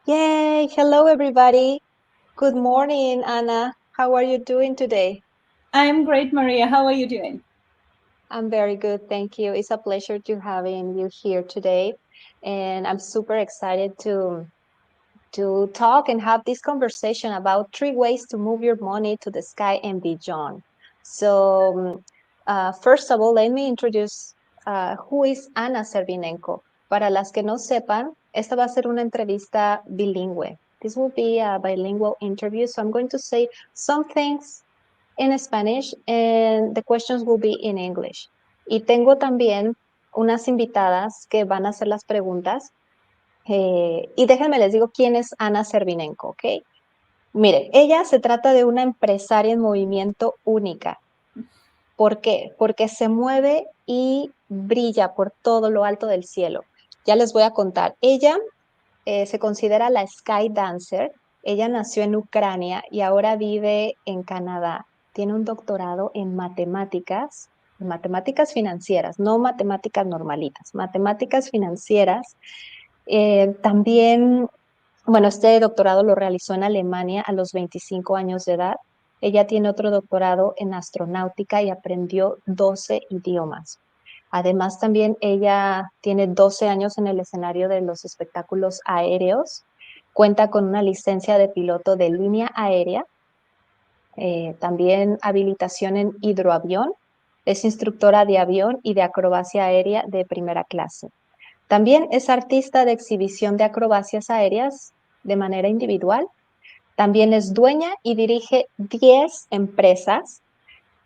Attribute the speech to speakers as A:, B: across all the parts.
A: Yay! Hello, everybody. Good morning, Anna. How are you doing today?
B: I'm great, Maria. How are you doing?
A: I'm very good, thank you. It's a pleasure to having you here today, and I'm super excited to talk and have this conversation about 3 ways to move your money to the sky and beyond. So, first of all, let me introduce who is Ana Serbinenko. Para las que no sepan, esta va a ser una entrevista bilingüe. This will be a bilingual interview, so I'm going to say some things in Spanish and the questions will be in English. Y tengo también unas invitadas que van a hacer las preguntas y déjenme les digo quién es Ana Serbinenko, ¿ok? Mire, ella se trata de una empresaria en movimiento única. ¿Por qué? Porque se mueve y brilla por todo lo alto del cielo. Ya les voy a contar. Ella se considera la Sky Dancer. Ella nació en Ucrania y ahora vive en Canadá. Tiene un doctorado en matemáticas financieras, no matemáticas normalitas, matemáticas financieras. También, bueno, este doctorado lo realizó en Alemania a los 25 años de edad. Ella tiene otro doctorado en astronáutica y aprendió 12 idiomas. Además, también ella tiene 12 años en el escenario de los espectáculos aéreos. Cuenta con una licencia de piloto de línea aérea, también habilitación en hidroavión. Es instructora de avión y de acrobacia aérea de primera clase. También es artista de exhibición de acrobacias aéreas de manera individual. También es dueña y dirige 10 empresas,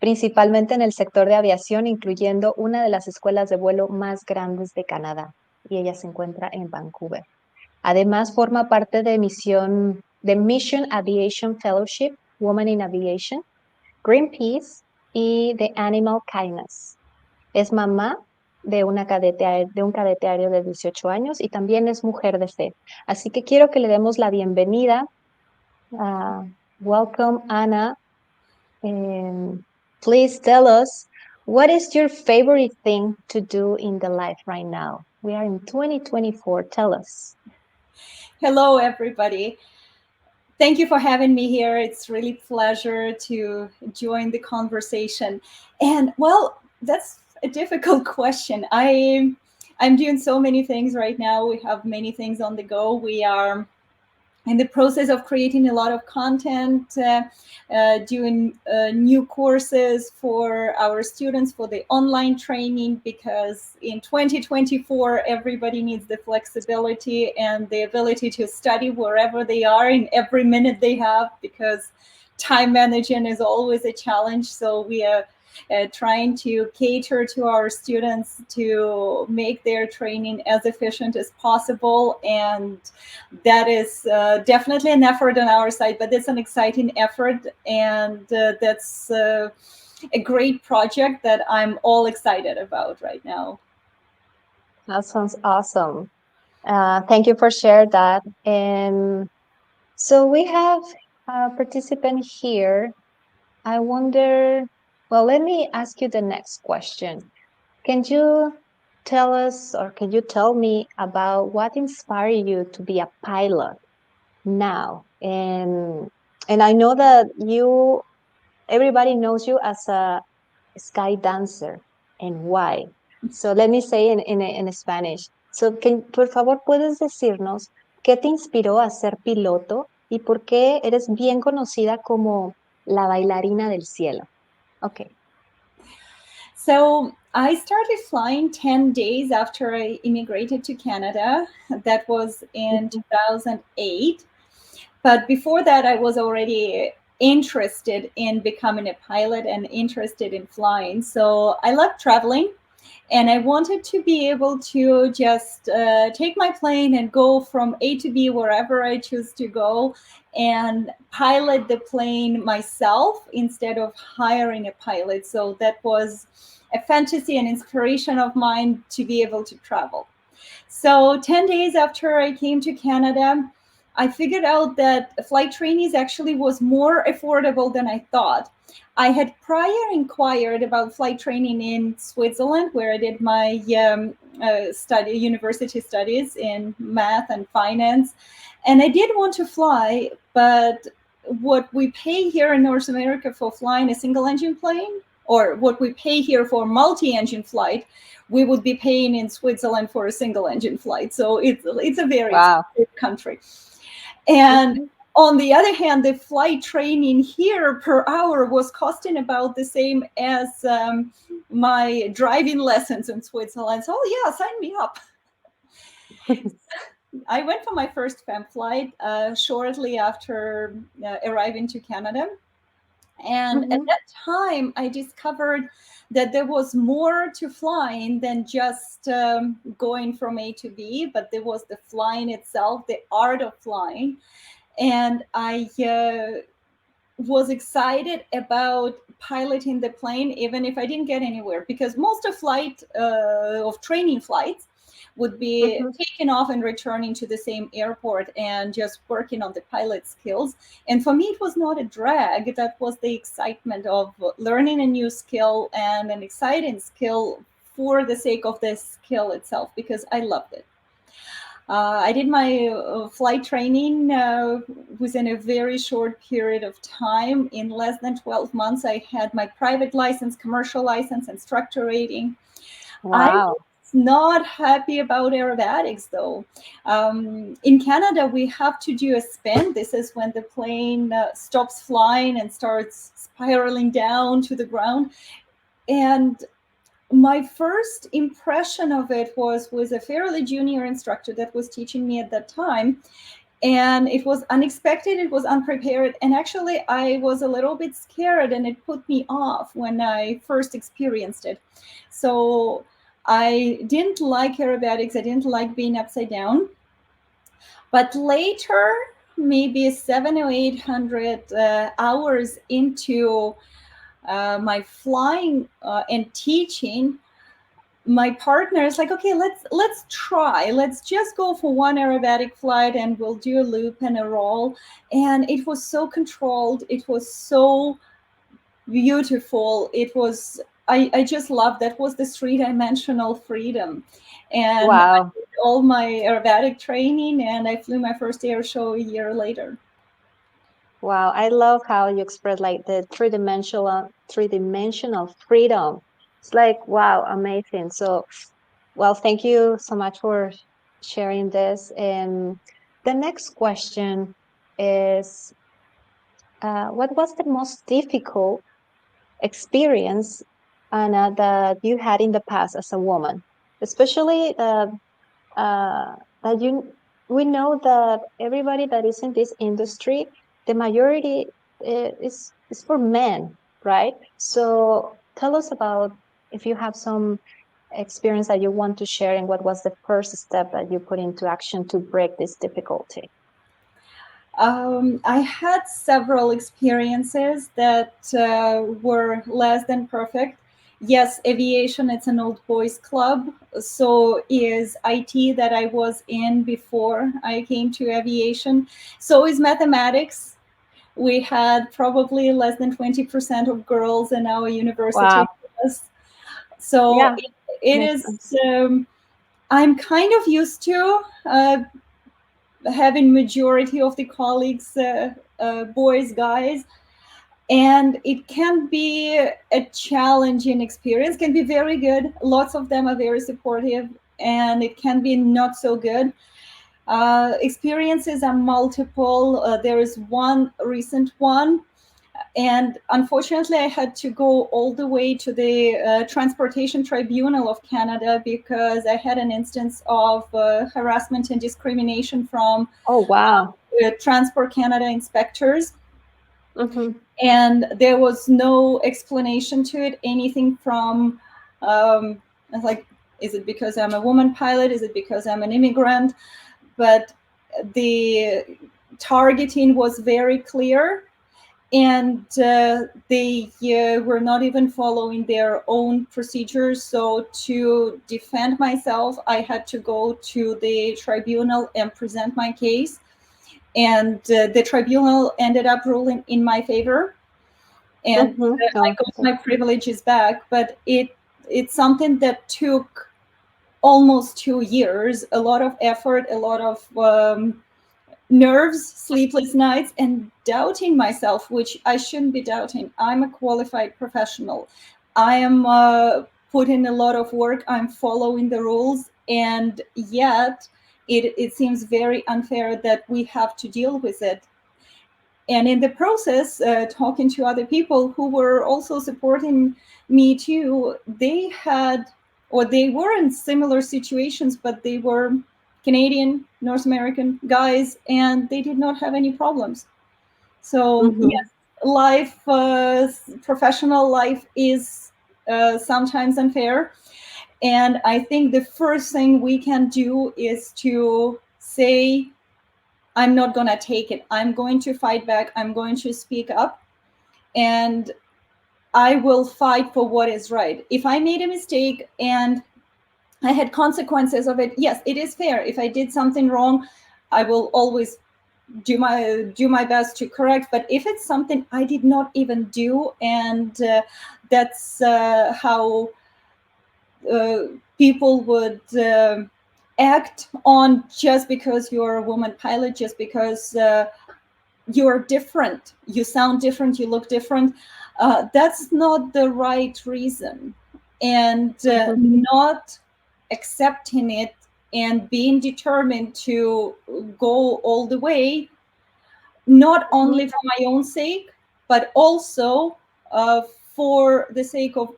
A: principalmente en el sector de aviación, incluyendo una de las escuelas de vuelo más grandes de Canadá. Y ella se encuentra en Vancouver. Además, forma parte de Mission Aviation Fellowship, Women in Aviation, Greenpeace y de Animal Kindness. Es mamá de un cadete aéreo de 18 años y también es mujer de fe. Así que quiero que le demos la bienvenida. Uh, Welcome, Anna. And please tell us, what is your favorite thing to do in the life right now? We are in 2024. Tell us.
B: Hello, everybody. Thank you for having me here. It's really pleasure to join the conversation. And well, that's a difficult question. I'm doing so many things right now. We have many things on the go. We are in the process of creating a lot of content, doing new courses for our students for the online training, because in 2024 everybody needs the flexibility and the ability to study wherever they are in every minute they have, because time management is always a challenge. So we are trying to cater to our students to make their training as efficient as possible. And that is definitely an effort on our side, but it's an exciting effort. And that's a great project that I'm all excited about right now.
A: That sounds awesome. Thank you for sharing that. And so we have a participant here. I wonder, well, let me ask you the next question. Can you tell us or can you tell me about what inspired you to be a pilot now? And I know that everybody knows you as a sky dancer, and why. So let me say in Spanish. So por favor, puedes decirnos qué te inspiró a ser piloto y por qué eres bien conocida como la bailarina del cielo. Okay.
B: So I started flying 10 days after I immigrated to Canada. That was in 2008. But before that, I was already interested in becoming a pilot and interested in flying. So I loved traveling, and I wanted to be able to just take my plane and go from A to B wherever I choose to go, and pilot the plane myself instead of hiring a pilot. So that was a fantasy and inspiration of mine to be able to travel. So 10 days after I came to Canada, I figured out that flight trainees actually was more affordable than I thought. I had prior inquired about flight training in Switzerland, where I did my university studies in math and finance, and I did want to fly, but what we pay here in North America for flying a single engine plane, or what we pay here for multi-engine flight, we would be paying in Switzerland for a single engine flight. So it's a very
A: Wow.
B: expensive country. And
A: Mhm.
B: on the other hand, the flight training here per hour was costing about the same as my driving lessons in Switzerland. So yeah, sign me up. I went for my first FAM flight shortly after arriving to Canada. And at
A: Mhm.
B: that time, I discovered that there was more to flying than just going from A to B, but there was the flying itself, the art of flying. And I was excited about piloting the plane, even if I didn't get anywhere, because most of training flights would be
A: Mhm.
B: taking off and returning to the same airport and just working on the pilot skills. And for me, it was not a drag. That was the excitement of learning a new skill and an exciting skill for the sake of the skill itself, because I loved it. I did my flight training within a very short period of time. In less than 12 months, I had my private license, commercial license, instructor rating. I
A: Wow.
B: was not happy about aerobatics, though. In Canada, we have to do a spin. This is when the plane stops flying and starts spiraling down to the ground. And my first impression of it was with a fairly junior instructor that was teaching me at that time, and it was unexpected, it was unprepared, and actually I was a little bit scared, and it put me off when I first experienced it. So I didn't like aerobatics, I didn't like being upside down. But later, maybe 700 or 800 hours into my flying and teaching, my partner is like, okay, let's try, let's just go for one aerobatic flight and we'll do a loop and a roll. And it was so controlled, it was so beautiful, it was, I just loved that. Was the three-dimensional freedom. And I
A: Wow.
B: did all my aerobatic training and I flew my first air show a year later.
A: Wow. I love how you express like the three-dimensional freedom. It's like, wow, amazing. So, well, thank you so much for sharing this. And the next question is, what was the most difficult experience, Anna, that you had in the past as a woman? Especially uh, that we know that everybody that is in this industry, the majority is for men, right? So tell us about if you have some experience that you want to share, and what was the first step that you put into action to break this difficulty.
B: I had several experiences that were less than perfect. Yes, aviation, it's an old boys club. So is IT that I was in before I came to aviation. So is mathematics. We had probably less than 20% of girls in our university
A: Wow.
B: class. So
A: Yeah,
B: it
A: makes
B: is,
A: sense.
B: I'm kind of used to having majority of the colleagues boys, guys, and it can be a challenging experience. Can be very good, lots of them are very supportive, and it can be not so good. Experiences are multiple. There is one recent one, and unfortunately I had to go all the way to the transportation tribunal of Canada because I had an instance of harassment and discrimination from
A: Oh, wow.
B: Transport Canada inspectors,
A: Mm-hmm.
B: and there was no explanation to it. Anything from, like, is it because I'm a woman pilot? Is it because I'm an immigrant? But the targeting was very clear, and they were not even following their own procedures. So to defend myself, I had to go to the tribunal and present my case. and the tribunal ended up ruling in my favor, and
A: Mm-hmm.
B: I
A: Oh,
B: got my
A: that's
B: privileges back. But it's something that took almost 2 years, a lot of effort, a lot of nerves, sleepless nights, and doubting myself, which I shouldn't be doubting. I'm a qualified professional. I am put in a lot of work. I'm following the rules, and yet it seems very unfair that we have to deal with it. And in the process, talking to other people who were also supporting me too, they had, or they were in similar situations, but they were Canadian, North American guys, and they did not have any problems. So
A: mm-hmm.
B: yes, life, professional life is sometimes unfair. And I think the first thing we can do is to say, I'm not going to take it. I'm going to fight back. I'm going to speak up, and I will fight for what is right. If I made a mistake and I had consequences of it, yes, it is fair. If I did something wrong, I will always do my best to correct. But if it's something I did not even do, and that's how people would act on, just because you're a woman pilot, just because you're different, you sound different, you look different, that's not the right reason. And
A: Mm-hmm.
B: not accepting it and being determined to go all the way, not
A: Mm-hmm.
B: only for my own sake, but also for the sake of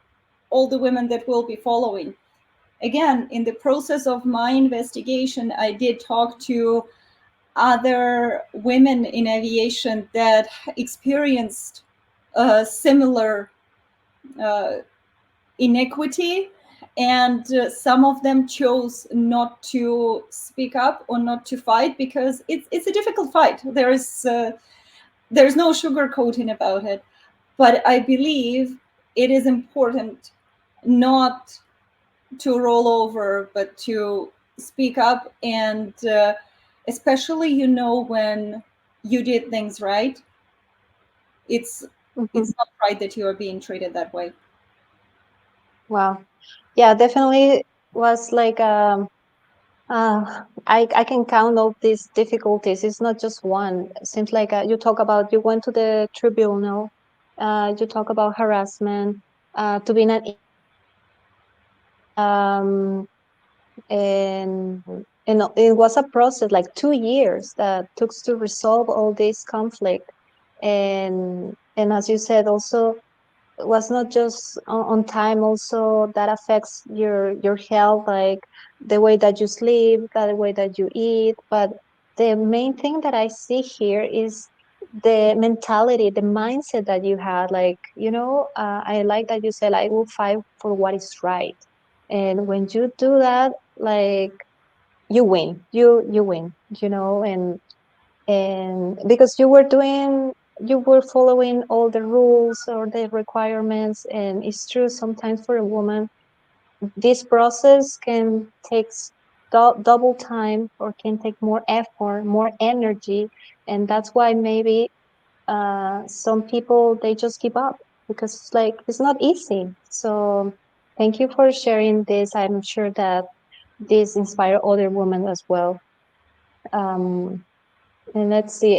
B: all the women that will be following. Again, in the process of my investigation, I did talk to other women in aviation that experienced similar uh, inequity, and some of them chose not to speak up or not to fight, because it's a difficult fight. There's no sugarcoating about it. But I believe it is important not to roll over, but to speak up, and especially, when you did things right, it's
A: Mm-hmm.
B: it's not right that you are being treated that way.
A: Wow. Yeah, definitely was like I can count all these difficulties. It's not just one. It seems like you talk about you went to the tribunal. You talk about harassment, to be an immigrant, um, and it was a process like 2 years that took to resolve all this conflict, and as you said, also was not just on time, also that affects your health, like the way that you sleep, the way that you eat. But the main thing that I see here is the mentality, the mindset that you had, like, I like that you said, I will fight for what is right. And when you do that, like, you win, you win, and because you were following all the rules or the requirements. And it's true, sometimes for a woman this process can take double time, or can take more effort, more energy. And that's why maybe some people, they just give up, because it's like it's not easy. So thank you for sharing this. I'm sure that this inspire other women as well. um, and let's see,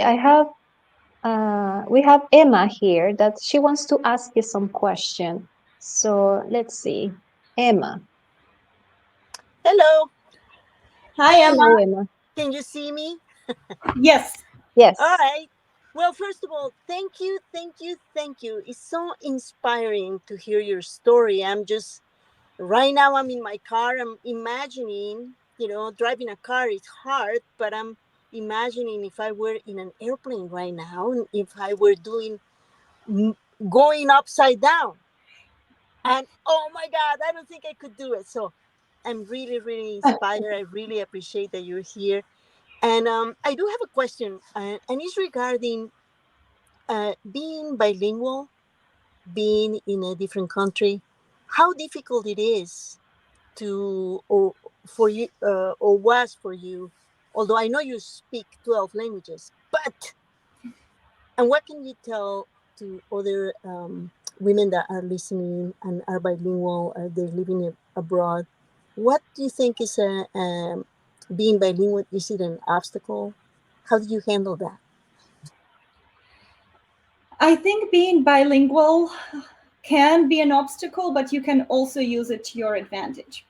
A: we have Emma here that she wants to ask you some question. So let's see. Emma.
C: Hello,
B: Hi, Emma.
A: Hello, Emma.
C: can you see me?
B: Yes.
C: All
A: Yes.
C: right. Well, first of all, thank you, thank you, thank you. It's so inspiring to hear your story. Right now, I'm in my car. I'm imagining, driving a car is hard, but I'm imagining if I were in an airplane right now, and if I were m- going upside down. And oh my God, I don't think I could do it. So I'm really, really inspired. I really appreciate that you're here. And I do have a question, and it's regarding being bilingual, being in a different country. How difficult it is to, or was for you. Although I know you speak 12 languages, But, and what can you tell to other women that are listening and are bilingual, they're living abroad? What do you think is being bilingual? Is it an obstacle? How do you handle that?
B: I think being bilingual can be an obstacle, but you can also use it to your advantage.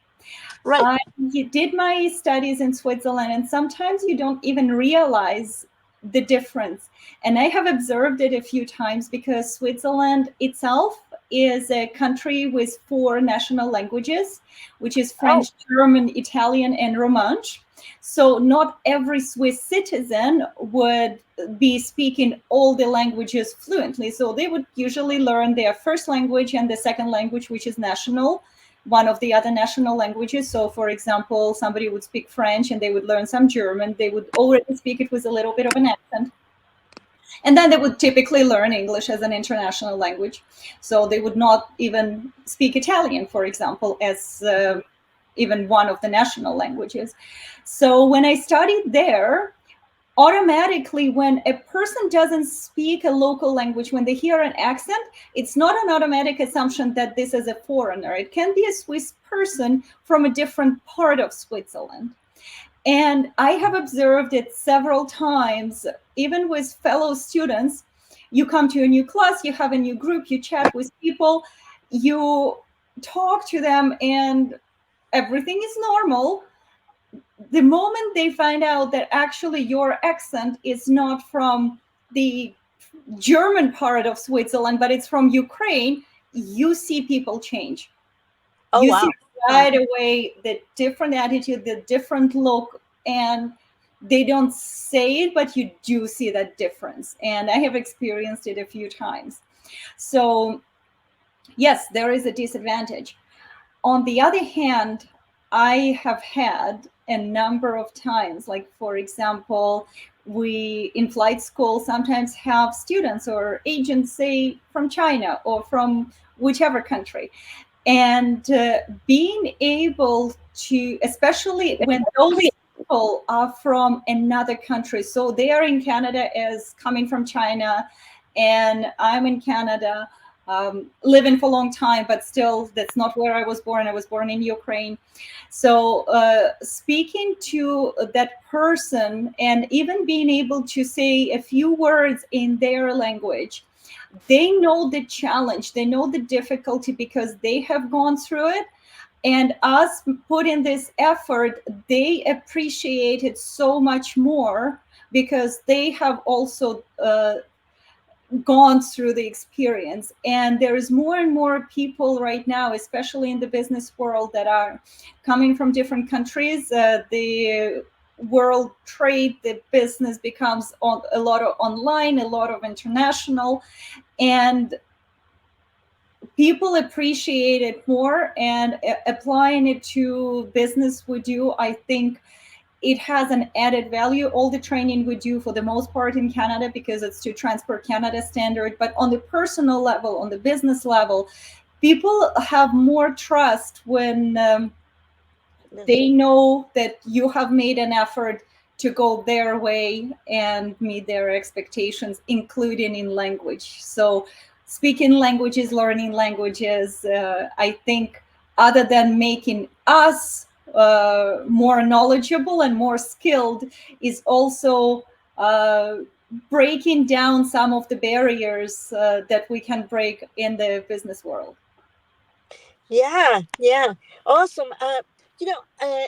C: Right.
B: I did my studies in Switzerland, and sometimes you don't even realize the difference. And I have observed it a few times because Switzerland itself is a country with 4 national languages, which is
C: Oh,
B: French, German, Italian, and Romansh. So not every Swiss citizen would be speaking all the languages fluently. So they would usually learn their first language and the second language, which is national, one of the other national languages. So, for example, somebody would speak French and they would learn some German. They would already speak it with a little bit of an accent. And then they would typically learn English as an international language. So they would not even speak Italian, for example, as even one of the national languages. So when I studied there, automatically, when a person doesn't speak a local language, when they hear an accent, it's not an automatic assumption that this is a foreigner. It can be a Swiss person from a different part of Switzerland. And I have observed it several times, even with fellow students. You come to a new class, you have a new group, you chat with people, you talk to them, and everything is normal. The moment they find out that actually your accent is not from the German part of Switzerland, but it's from Ukraine, you see people change.
C: oh
B: You see
C: wow.
B: right away the different attitude, the different look, and they don't say it, but you do see that difference. And I have experienced it a few times. So, yes, there is a disadvantage. On the other hand, I have had a number of times, like, for example, we in flight school sometimes have students or agents, say from China or from whichever country. And being able to, especially when those people are from another country, so they are in Canada as coming from China, and I'm in Canada, living for a long time, but still, that's not where I was born. I was born in Ukraine. So speaking to that person and even being able to say a few words in their language, they know the challenge, they know the difficulty because they have gone through it. And us put in this effort, they appreciate it so much more because they have also gone through the experience. And there is more and more people right now, especially in the business world, that are coming from different countries. The world trade, the business becomes a lot of online, a lot of international, and people appreciate it more. And applying it to business we do, I think it has an added value. All the training we do for the most part in Canada, because it's to Transport Canada standard, but on the personal level, on the business level, people have more trust when they know that you have made an effort to go their way and meet their expectations, including in language. So speaking languages, learning languages, I think, other than making us more knowledgeable and more skilled, is also breaking down some of the barriers that we can break in the business world.
C: Yeah, yeah, awesome.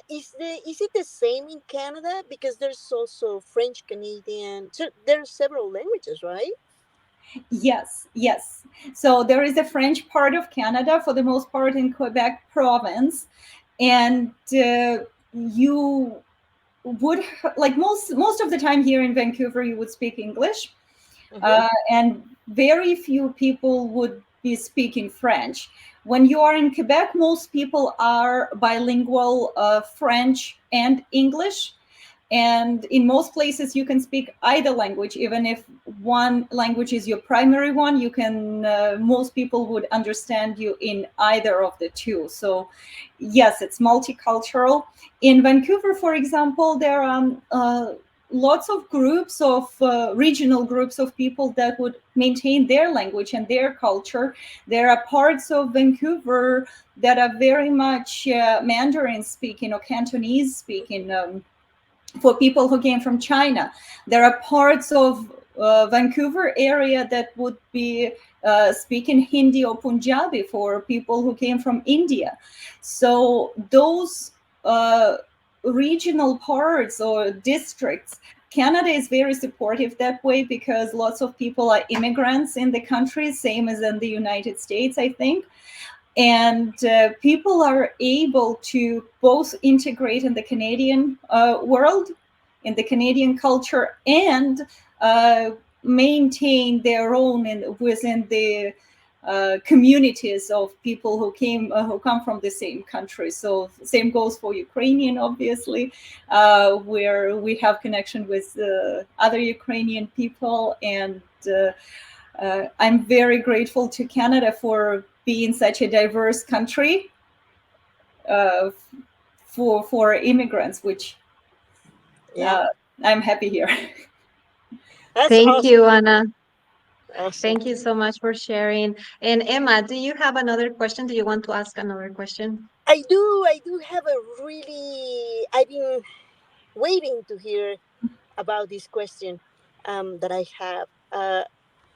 C: Is it the same in Canada? Because there's also French Canadian. So there are several languages, right?
B: Yes, yes. So there is a French part of Canada, for the most part in Quebec province, and you would, like, most of the time here in Vancouver, you would speak English,
C: Mm-hmm.
B: and very few people would be speaking French. When you are in Quebec, most people are bilingual, French and English. And in most places, you can speak either language. Even if one language is your primary one, you can, most people would understand you in either of the two. So yes, it's multicultural. In Vancouver, for example, there are lots of groups of regional groups of people that would maintain their language and their culture. There are parts of Vancouver that are very much Mandarin speaking or Cantonese speaking. For people who came from China, there are parts of Vancouver area that would be speaking Hindi or Punjabi for people who came from India. So those regional parts or districts, Canada is very supportive that way because lots of people are immigrants in the country, same as in the United States, I think. And people are able to both integrate in the Canadian world, in the Canadian culture, and maintain their own within the communities of people who come from the same country. So same goes for Ukrainian, obviously, where we have connection with other Ukrainian people. And I'm very grateful to Canada for being such a diverse country for immigrants, which I'm happy here.
C: That's
A: Thank
C: awesome.
A: you, Anna.
C: Awesome.
A: Thank you so much for sharing. And Emma, do you have another question? Do you want to ask another question?
C: I do. I do have a really. I've been waiting to hear about this question that I have.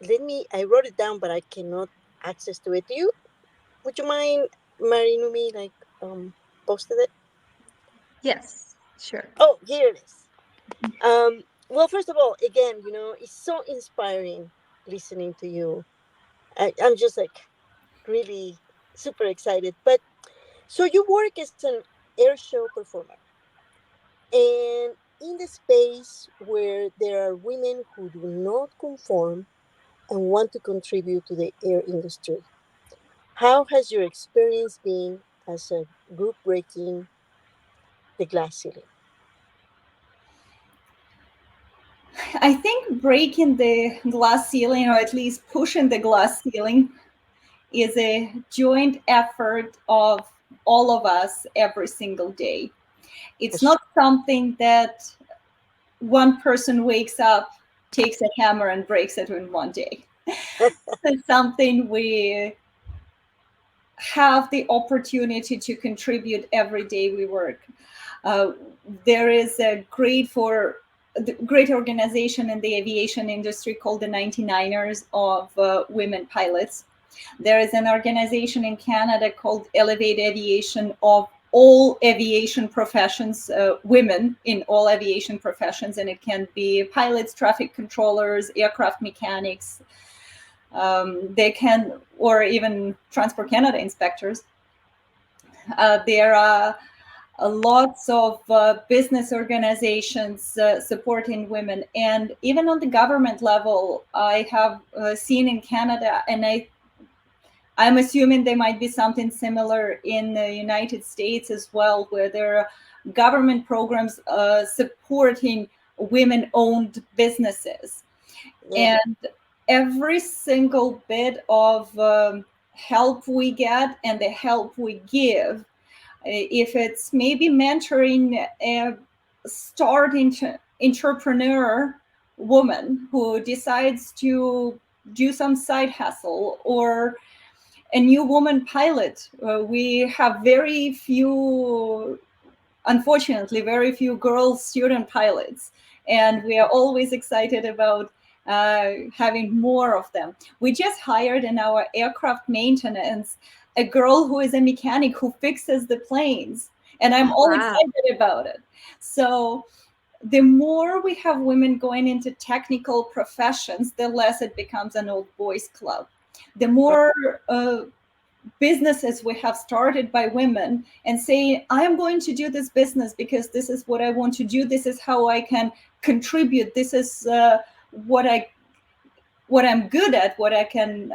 C: Let me. I wrote it down, but I cannot access to it. Do you? Would you mind, Maria Numi, like posted it?
A: Yes, sure.
C: Oh, here it is. Well, first of all, again, it's so inspiring listening to you. I'm just like really super excited. But so you work as an air show performer, and in the space where there are women who do not conform and want to contribute to the air industry. How has your experience been as a group breaking the glass ceiling?
B: I think breaking the glass ceiling, or at least pushing the glass ceiling, is a joint effort of all of us every single day. It's not something that one person wakes up, takes a hammer, and breaks it in one day. It's something we have the opportunity to contribute every day we work. There is a great organization in the aviation industry called the 99ers of women pilots. There is an organization in Canada called Elevate Aviation of all aviation professions, women in all aviation professions, and it can be pilots, traffic controllers, aircraft mechanics, they can, or even Transport Canada inspectors. There are lots of business organizations supporting women, and even on the government level, I have seen in Canada, and I'm assuming there might be something similar in the United States as well, where there are government programs supporting women-owned businesses.
C: Yeah.
B: And every single bit of help we get and the help we give, if it's maybe mentoring a starting entrepreneur woman who decides to do some side hustle, or a new woman pilot. We have unfortunately, very few girl student pilots, and we are always excited about having more of them. We just hired in our aircraft maintenance a girl who is a mechanic who fixes the planes, and I'm all
A: Wow.
B: excited about it. So the more we have women going into technical professions, the less it becomes an old boys club. The more businesses we have started by women and saying, I am going to do this business because this is what I want to do. This is how I can contribute. This is what I'm good at, what I can,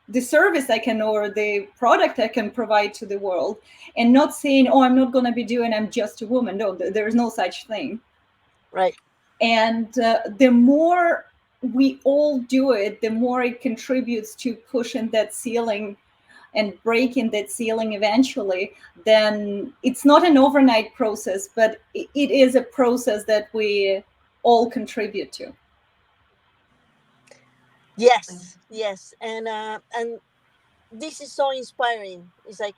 B: the service I can, or the product I can provide to the world, and not saying, oh, I'm not going to be doing, I'm just a woman. No, there's no such thing.
C: Right.
B: And the more we all do it, the more it contributes to pushing that ceiling and breaking that ceiling eventually. Then it's not an overnight process, but it is a process that we all contribute to.
C: Yes, yes, and this is so inspiring. It's like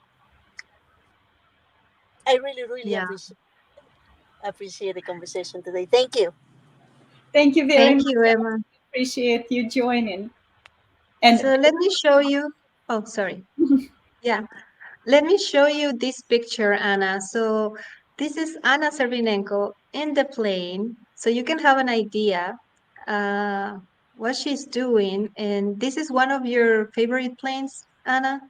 C: I really, really
A: Yeah.
C: appreciate the conversation today. Thank you.
B: Thank you very
A: Thank
B: much.
A: you, Emma.
B: Appreciate you joining. And
A: So let me show you. Oh, sorry. Yeah. Let me show you this picture, Anna. So this is Anna Serbinenko in the plane. So you can have an idea uh, what she's doing. And this is one of your favorite planes, Anna?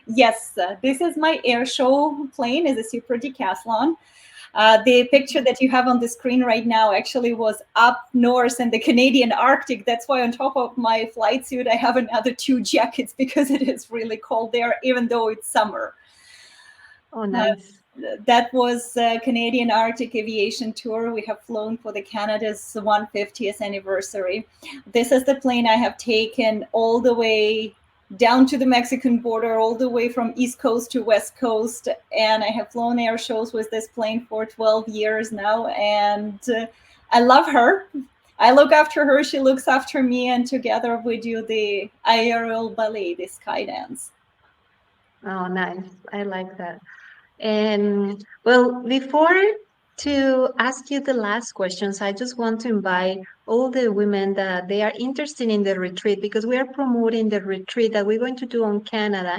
B: yes, this is my air show plane. Is a Super Decathlon. The picture that you have on the screen right now actually was up north in the Canadian Arctic. That's why on top of my flight suit, I have another two jackets because it is really cold there, even though it's summer.
A: Oh,
B: Uh,
A: nice.
B: that was Canadian Arctic Aviation Tour. We have flown for the Canada's 150th anniversary. This is the plane I have taken all the way down to the Mexican border, all the way from East Coast to West Coast. And I have flown air shows with this plane for 12 years now. And I love her. I look after her, she looks after me, and together we do the aerial ballet, the sky dance.
A: Oh, nice. I like that. And well, before to ask you the last questions, I just want to invite all the women that they are interested in the retreat because we are promoting the retreat that we're going to do in Canada,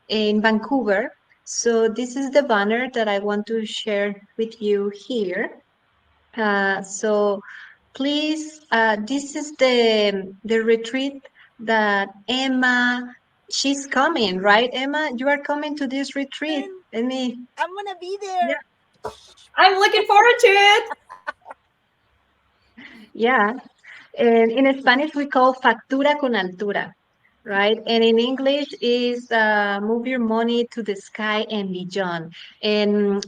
A: in Vancouver. So this is the banner that I want to share with you here. So please, this is the retreat that Emma, she's coming, right? Emma, you are coming to this retreat.
C: And
A: Let me,
C: I'm gonna be
A: yeah,
C: there.
B: I'm looking forward to it.
A: yeah. And in Spanish, we call factura con altura, right? And in English is move your money to the sky and beyond. And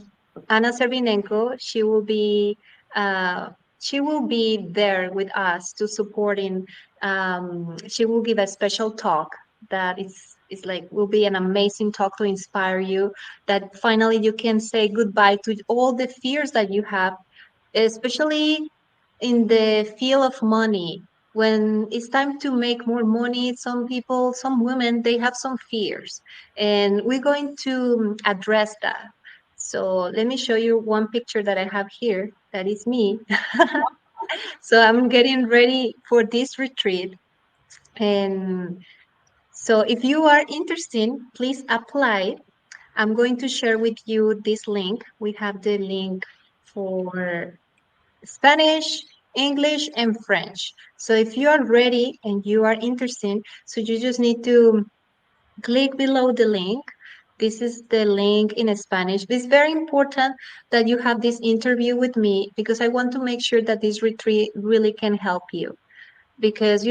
A: Anna Serbinenko, uh, she will be there with us to supporting. She will give a special talk that is like will be an amazing talk to inspire you. That finally you can say goodbye to all the fears that you have, especially in the field of money. When it's time to make more money, some people, some women, they have some fears, and we're going to address that. So let me show you one picture that I have here. That is me. So I'm getting ready for this retreat. And so if you are interested, please apply. I'm going to share with you this link. We have the link for Spanish, English, and French. So if you are ready and you are interested, so you just need to click below the link. This is the link in Spanish. It's very important that you have this interview with me because I want to make sure that this retreat really can help you because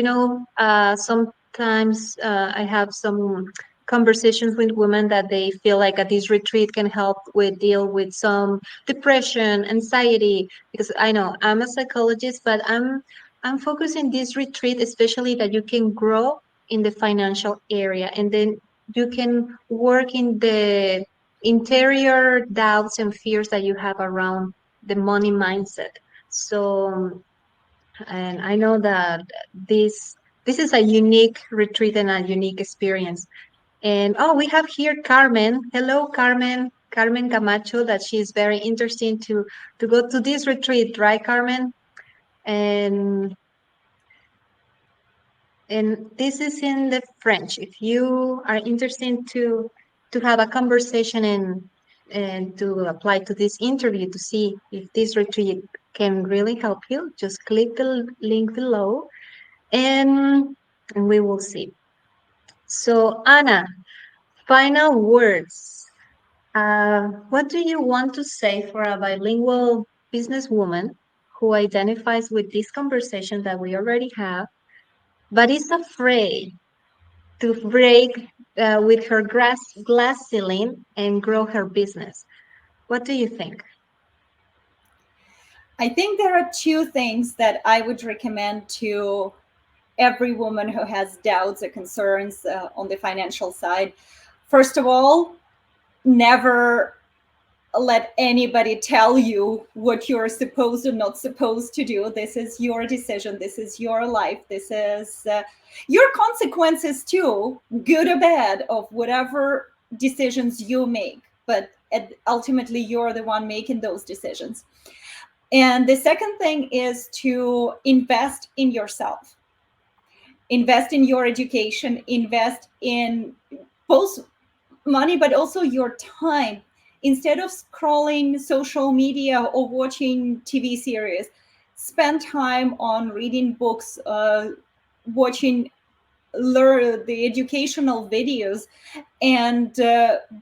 A: sometimes I have some conversations with women that they feel like at this retreat can help with deal with some depression, anxiety, because I know I'm a psychologist, but I'm focusing this retreat especially that you can grow in the financial area, and then you can work in the interior doubts and fears that you have around the money mindset. So and I know that this is a unique retreat and a unique experience. And oh, we have here Carmen. Hello, Carmen. Carmen Camacho. That she is very interesting to go to this retreat, right, Carmen? And and this is in the French. If you are interested to have a conversation and to apply to this interview to see if this retreat can really help you, just click the link below and we will see. So, Anna, final words. What do you want to say for a bilingual businesswoman who identifies with this conversation that we already have, but is afraid to break with her glass ceiling and grow her business? What do you think?
B: I think there are two things that I would recommend to every woman who has doubts or concerns on the financial side. First of all, never let anybody tell you what you're supposed or not supposed to do. This is your decision. This is your life. This is your consequences too, good or bad, of whatever decisions you make. But ultimately, you're the one making those decisions. And the second thing is to invest in yourself, invest in your education, invest in both money, but also your time. Instead of scrolling social media or watching TV series, spend time on reading books, watching learn the educational videos, and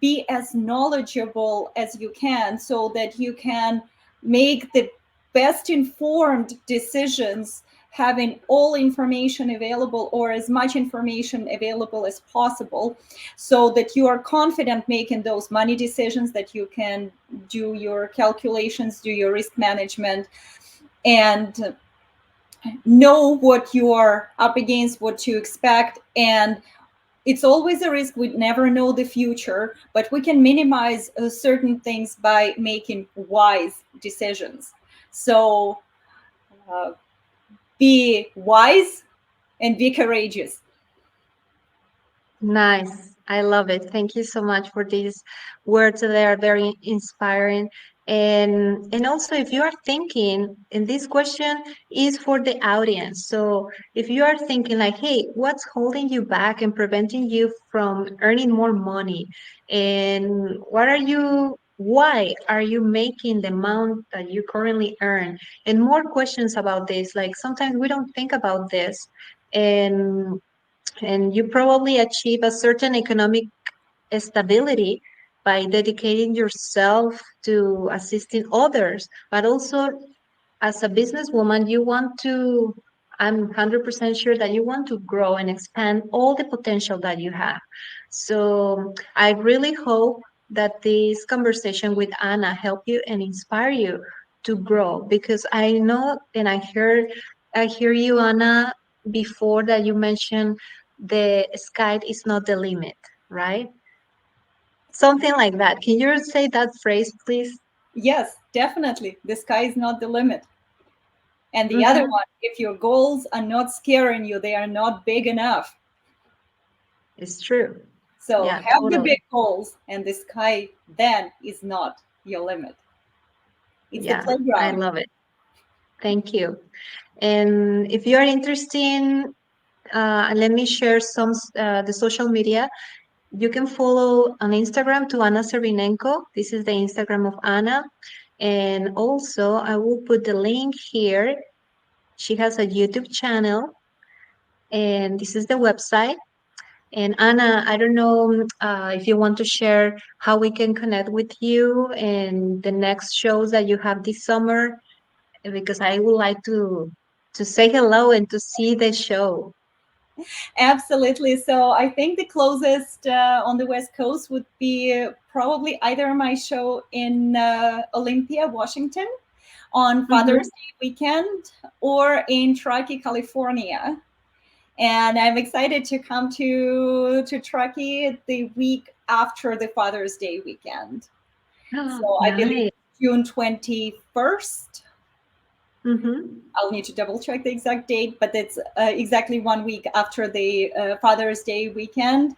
B: be as knowledgeable as you can so that you can make the best informed decisions, having all information available or as much information available as possible, so that you are confident making those money decisions, that you can do your calculations, do your risk management, and know what you are up against, what to expect. And it's always a risk. We never know the future, but we can minimize certain things by making wise decisions. So uh, be wise and be courageous.
A: Nice. I love it. Thank you so much for these words. They are very inspiring. And also if you are thinking, and this question is for the audience. So if you are thinking like, hey, what's holding you back and preventing you from earning more money? And why are you making the amount that you currently earn? And more questions about this. Like sometimes we don't think about this. And you probably achieve a certain economic stability by dedicating yourself to assisting others, but also as a businesswoman you want to, I'm 100% sure that you want to grow and expand all the potential that you have. So I really hope that this conversation with Anna help you and inspire you to grow, because I know and I hear you, Anna, before that you mentioned the sky is not the limit, right? Something like that. Can you say that phrase, please?
B: Yes, definitely. The sky is not the limit. And the other
A: Mm-hmm.
B: one, if your goals are not scaring you, they are not big enough.
A: It's true.
B: So
A: Yeah,
B: have the
A: totally.
B: big goals, and the sky then is not your limit. It's the
A: Yeah, I
B: playground.
A: love it. Thank you. And if you are interested, let me share the social media. You can follow on Instagram to Anna Serbinenko. This is the Instagram of Anna. And also, I will put the link here. She has a YouTube channel, and this is the website. And Anna, I don't know if you want to share how we can connect with you and the next shows that you have this summer, because I would like to say hello and to see the show.
B: Absolutely. So I think the closest on the West Coast would be probably either my show in Olympia, Washington on
A: Mm-hmm.
B: Father's Day weekend, or in Truckee, California. And I'm excited to come to Truckee the week after the Father's Day weekend. So I believe
A: Nice.
B: June 21st.
A: Mm-hmm.
B: I'll need to double check the exact date, but it's exactly 1 week after the Father's Day weekend.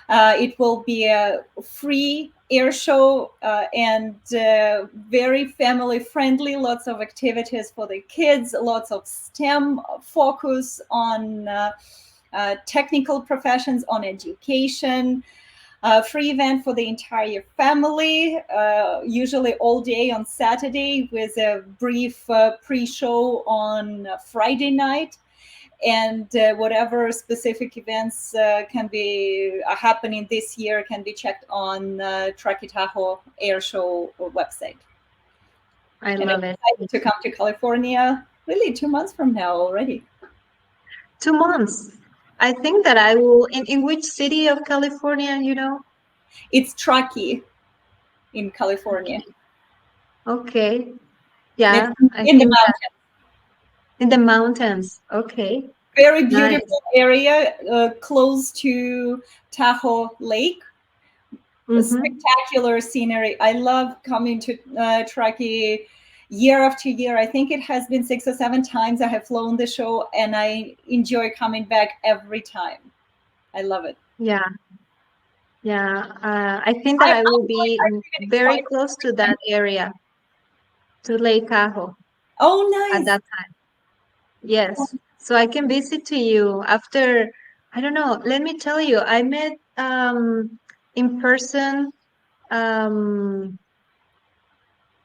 B: It will be a free air show and very family friendly, lots of activities for the kids, lots of STEM focus on technical professions, on education. Free event for the entire family, usually all day on Saturday, with a brief pre-show on Friday night. And whatever specific events can be happening this year can be checked on Truckee Tahoe Air Show website.
A: I
B: And I'm
A: love it.
B: excited to come to California really 2 months from now already.
A: 2 months. I think that I will. In which city of California,
B: It's Truckee in California.
A: Okay. Okay.
B: It's
A: Yeah, I
B: in the
A: think that
B: mountains.
A: in the mountains. Okay.
B: Very
A: Nice.
B: beautiful area, close to Tahoe Lake.
A: Mm-hmm.
B: spectacular scenery. I love coming to Truckee year after year. I think it has been 6 or 7 times I have flown the show, and I enjoy coming back every time. I love it.
A: Yeah, yeah. I think that I will be
B: I'm
A: very
B: excited
A: close to
B: every
A: that
B: time.
A: area, to Lake Tahoe
B: Oh,
A: at
B: nice.
A: that time. Yes. So I can visit to you after, I don't know, let me tell you, I met in person, um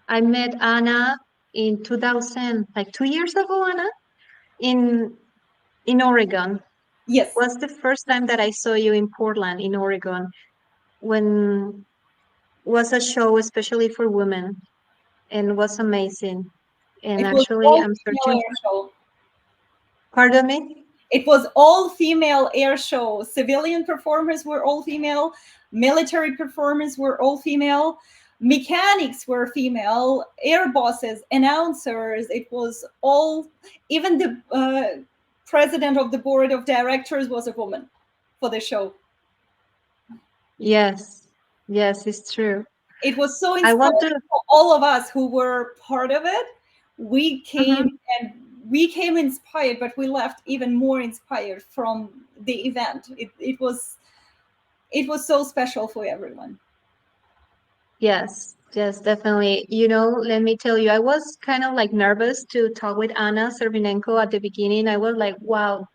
A: I met Anna in 2000, like 2 years ago, Anna, in Oregon.
B: Yes,
A: Was the first time that I saw you in Portland, in Oregon, when was a show especially for women and was amazing. And
B: it was
A: actually,
B: all
A: I'm
B: female
A: searching.
B: air show.
A: Pardon me?
B: It was all female air show. Civilian performers were all female. Military performers were all female. Mechanics were female. Air bosses, announcers. It was all. Even the president of the board of directors was a woman for the show.
A: Yes, yes, it's true.
B: It was so
A: I want
B: inspiring
A: to.
B: for all of us who were part of it. We came
A: Mhm.
B: and we came inspired, but we left even more inspired from the event. It was so special for everyone.
A: Yes, yes, definitely. Let me tell you, I was kind of like nervous to talk with Anna Serbinenko at the beginning. I was like, wow,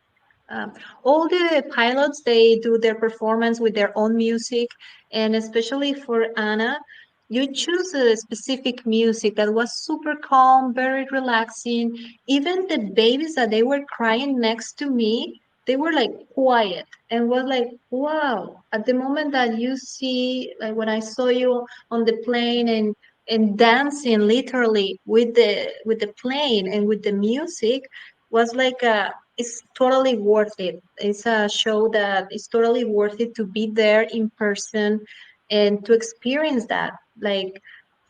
A: um, all the pilots, they do their performance with their own music, and especially for Anna, you choose a specific music that was super calm, very relaxing. Even the babies that they were crying next to me, they were like quiet and was like, wow. At the moment that you see, like when I saw you on the plane and dancing literally with the plane and with the music, was like a it's totally worth it. It's a show that is totally worth it to be there in person and to experience that. Like,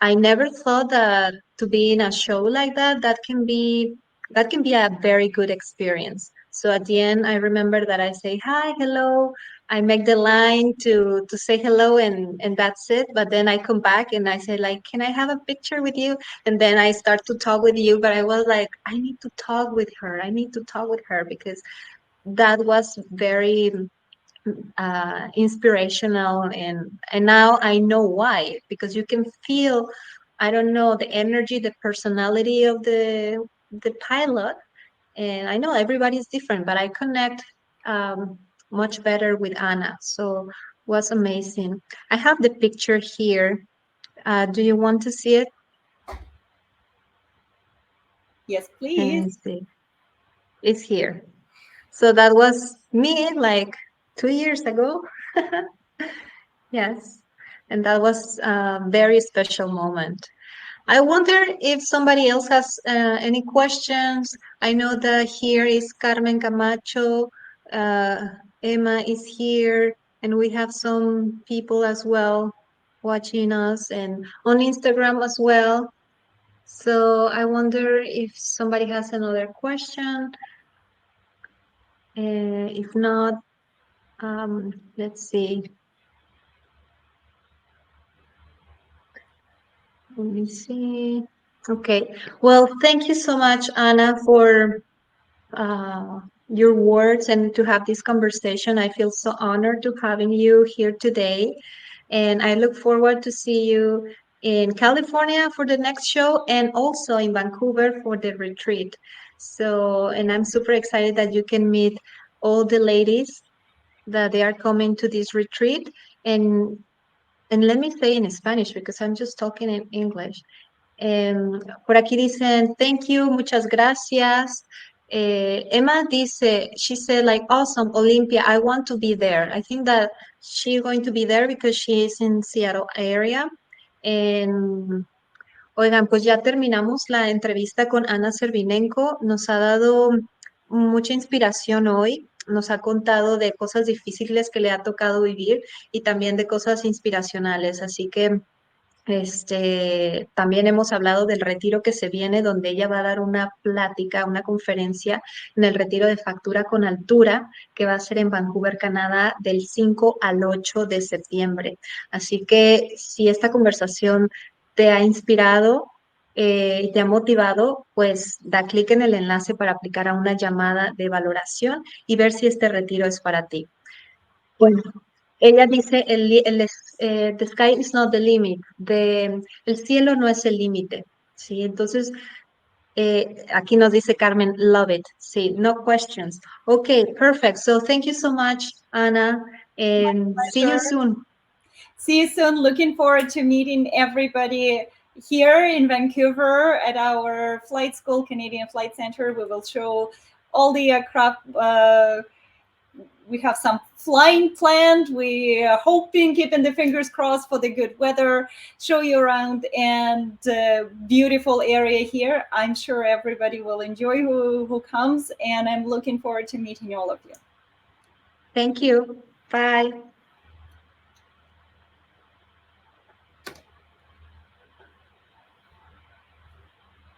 A: I never thought that to be in a show like that, that can be a very good experience. So at the end, I remember that I say hi, hello. I make the line to say hello, and that's it. But then I come back and I say like, can I have a picture with you? And then I start to talk with you. But I was like, I need to talk with her. I need to talk with her because that was very inspirational, and now I know why, because you can feel, I don't know, the energy, the personality of the pilot. And I know everybody's different, but I connect um, much better with Anna. So was amazing. I have the picture here. Do you want to see it?
B: Yes,
A: Let
B: please.
A: me see. It's here. So that was me like 2 years ago. Yes. And that was a very special moment. I wonder if somebody else has any questions. I know that here is Carmen Camacho, uh, Emma is here, and we have some people as well watching us and on Instagram as well. So I wonder if somebody has another question. If not, let's see. Let me see. Okay. Well, thank you so much, Anna, for uh, your words and to have this conversation. I feel so honored to having you here today, and I look forward to see you in California for the next show and also in Vancouver for the retreat. So, and I'm super excited that you can meet all the ladies that they are coming to this retreat. and and let me say in Spanish because I'm just talking in English. Por aquí dicen, thank you, muchas gracias. Emma dice, she said like, awesome, Olympia, I want to be there. I think that she's going to be there because she is in Seattle area. And, oigan, pues ya terminamos la entrevista con Ana Serbinenko. Nos ha dado mucha inspiración hoy. Nos ha contado de cosas difíciles que le ha tocado vivir y también de cosas inspiracionales. Así que También hemos hablado del retiro que se viene, donde ella va a dar una plática, una conferencia en el retiro de factura con altura, que va a ser en Vancouver, Canadá, del 5 al 8 de septiembre. Así que si esta conversación te ha inspirado y te ha motivado, pues da clic en el enlace para aplicar a una llamada de valoración y ver si este retiro es para ti. Bueno, ella dice, the sky is not the limit, el cielo no es el límite, ¿sí? Entonces, aquí nos dice Carmen, love it, sí, no questions. Okay, perfect. So thank you so much, Ana, and see you
B: Pleasure.
A: soon.
B: See you soon. Looking forward to meeting everybody here in Vancouver at our flight school, Canadian Flight Center. We will show all the aircraft. We have some flying planned. We are hoping, keeping the fingers crossed for the good weather, show you around, and beautiful area here. I'm sure everybody will enjoy who comes, and I'm looking forward to meeting all of you.
A: Thank you. Bye.